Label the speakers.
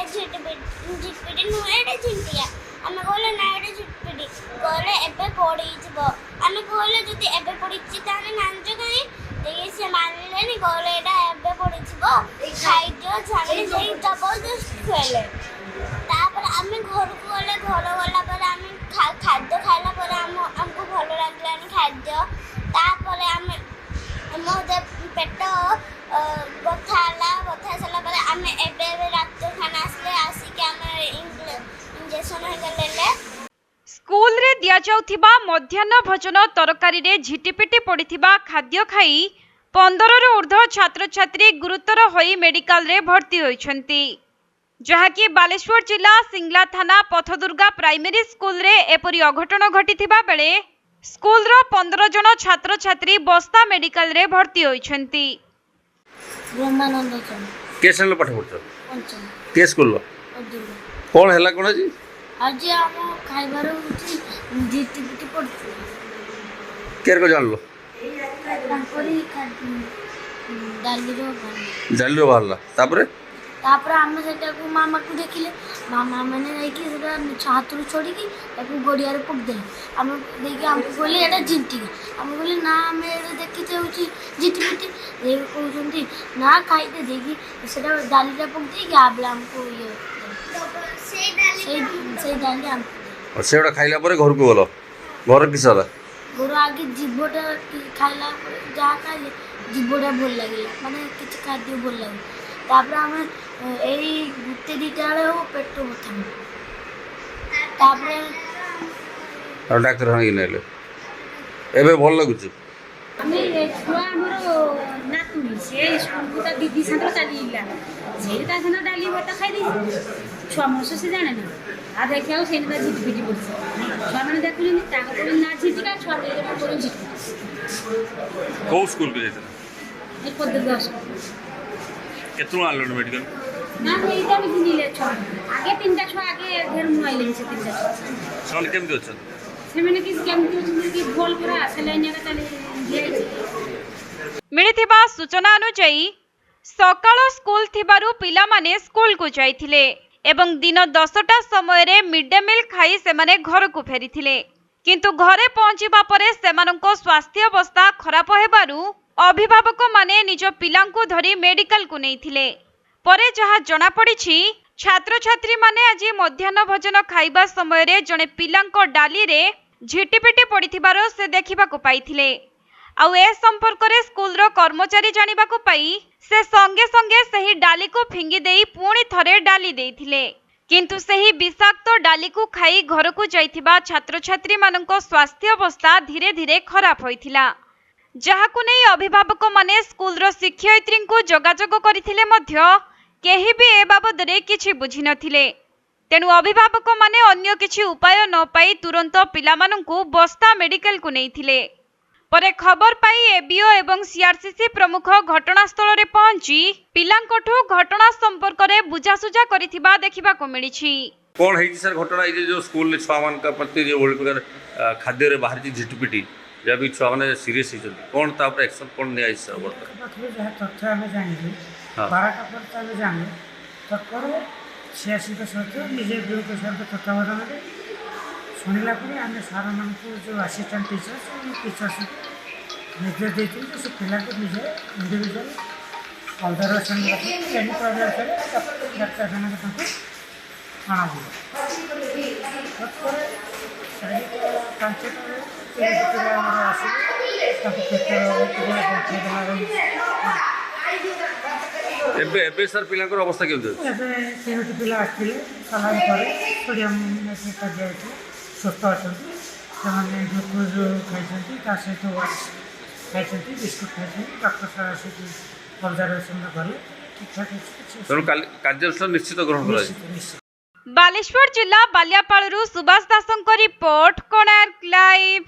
Speaker 1: एटा झिटपिटी नुहे एटा झिंटिया आमे कहले ना एटा झिटपिटी कहले एबे पड़ी जबो आमे कहले जति एबे पड़ी छि ताने नांज काई देखि से मानलेनी कहले एटा एबे पड़ी जबो खाइ दियो झाड़ी से जबरदस्त खेले तापर आमे घर को गले घर गला पर आमे खाद्य खाइला पर हमको भलो लागलानी खाद्य तापर आमे मोदे पेट बथा सला पर आमे एबे रात खाना आसले आसी के आमे इंजेक्शन हो गले
Speaker 2: स्कूल रे दिया जाउथिबा मध्याह्न भोजन तरकारी रे झिटिपिटी पड़िथिबा खाद्य खाई 15 रु ऊर्ध्व छात्र छात्री गुरुतर होई मेडिकल रे भर्ती होइछंती जहाकी बालेश्वर जिला सिंगला थाना पथदुर्गा प्राइमरी स्कूल रे एपरी अघटन घटिथिबा बेले स्कूल रो 15 जन छात्र छात्री बस्ता मेडिकल रे भर्ती होइछंती।
Speaker 3: ब्रह्मानंद
Speaker 4: के स्कूल पाठ पढ़छ
Speaker 3: पंचम
Speaker 4: के स्कूल कोन हैला कोन जी
Speaker 3: आज हम खाइबार होची झिटिपिटी पड़छ
Speaker 4: केर को जानलो
Speaker 3: तांपरी
Speaker 4: जाली रो बाहरला तापरे
Speaker 3: आम से मामा को देखिले मामा मैंने छातरू छोड़ी गड़िया पकदे आम देखिए आमको कहले एटा झिंटिका आम कहले ना आम देखी झिटिपिटी कहते ना खाईदे देखी से डालीटा पकदे आबला आमको ये डाली आम
Speaker 4: से खाइला पर घर को गलो घर किस होला
Speaker 3: घर आगे जीवटा खाइला जहाँ खाइले जीवटा भल लगे माने किसी खाद्य भल लगे तापर आम यही गुटे दीटा बेले हो पेट बथा
Speaker 4: डाक्टर नेले एबे भल लगुच
Speaker 5: छुआ आमर नातुनी से स्कूल को दीदी साथ चलीला से डाली भात खाई छुआ मनुष्य से जाने ना आ देखिए से झिटिपिटी पड़ी छुआ मैंने देखुन ना झिटिका छुआ झिटिपिटी
Speaker 4: को स्कूल को जाइता
Speaker 5: पदुर्गा स्कूल
Speaker 4: केतु आलो मेडिकल
Speaker 5: ना एटा भी दिले छुआ आगे तीनटा छुआ आगे ढेर मुआइले से तीनटा छुआ
Speaker 4: सन केमति अछन
Speaker 5: से मैंने कि केमति अछन कि भोल पूरा सलाइन का चले
Speaker 2: मिलिथिबा सूचना अनुसार सकाळ स्कूल थिबारु पिला माने स्कूल को जाइथिले एवं दिन 10टा समय रे मिड डे मील खाई से माने घर को फेरिथिले किंतु घरे पहुंचीबा परे सेमानंको स्वास्थ्य अवस्था खराब हेबारु अभिभावक माने निज पिलांकु धरी मेडिकल को नैथिले परे जहा जना पड़िछि छात्र छात्री माने आज मध्याह्न भोजन खाइबा समय रे जने पिलांको डाली रे झिटिपिटी पड़िथिबार से देखिबा को पाइथिले आउ ए संपर्क रे स्कूल रो कर्मचारी जानिबा को पाई से संगे संगे सही डाली को फिंगी देई पुणी थरे डाली देइथिले किंतु सही विषाक्त डाली को खाई घर को जाइथिबा छात्र छात्री माननको स्वास्थ्य अवस्था धीरे धीरे खराब होइथिला जहाकु नै अभिभावक माने स्कूल रो शिक्षयित्री को जोगाजोग करिथिले मध्य केही भी ए बाबद रे किछि बुझि नथिले तेणु अभिभावक माने अन्य किछि उपाय न पाई तुरंत पिला माननको बस्ता मेडिकल को नैथिले परे खबर पाई एबीओ एवं सीआरसीसी प्रमुख घटनास्थल रे पहुंची पिलांकठु घटना संपर्क रे बुझासुझा करिथिबा देखिबा को मिलिछि
Speaker 4: कोन हेछि सर घटना जो स्कूल ले छुआ मान का प्रति जो ओल्ड प्रकार खाद्य रे बाहर झिटिपिटी जब भी छुआ माने सीरियस हिचन कोन ता पर एक्शन कोन नै आइ सर वर्तमान
Speaker 6: पाखरे जहाँ तथ्य आम जानी 12टा पर आम जाने तकर 86 सहित निजे विरोध सहित तत्वावधान शुणिला आम सार मान जो असिस्टेंट टीचर्स निर्देश देते से पिला को निजे इंडिविजुअल ऑब्जर्वेशन रखी एनी प्रॉब्लम डाक्तखाना अणा
Speaker 4: एबे सर पिला अवस्था केमति
Speaker 6: तीनोटी पिला आसते सलाइन पर सोडियम दिया सुस्थ अच्छा से ग्लूकोज खाई सहित खाई बिस्कुट खाई डॉक्टर साहब आसिक ऑब्जर्वेशन गले ठीक ठाक
Speaker 4: कार्यानुष्ठान निश्चित ग्रहण कर
Speaker 2: बालेश्वर जिला बालियापालरू सुभाष दासଙ୍କ रिपोर्ट कोणार्क लाइव।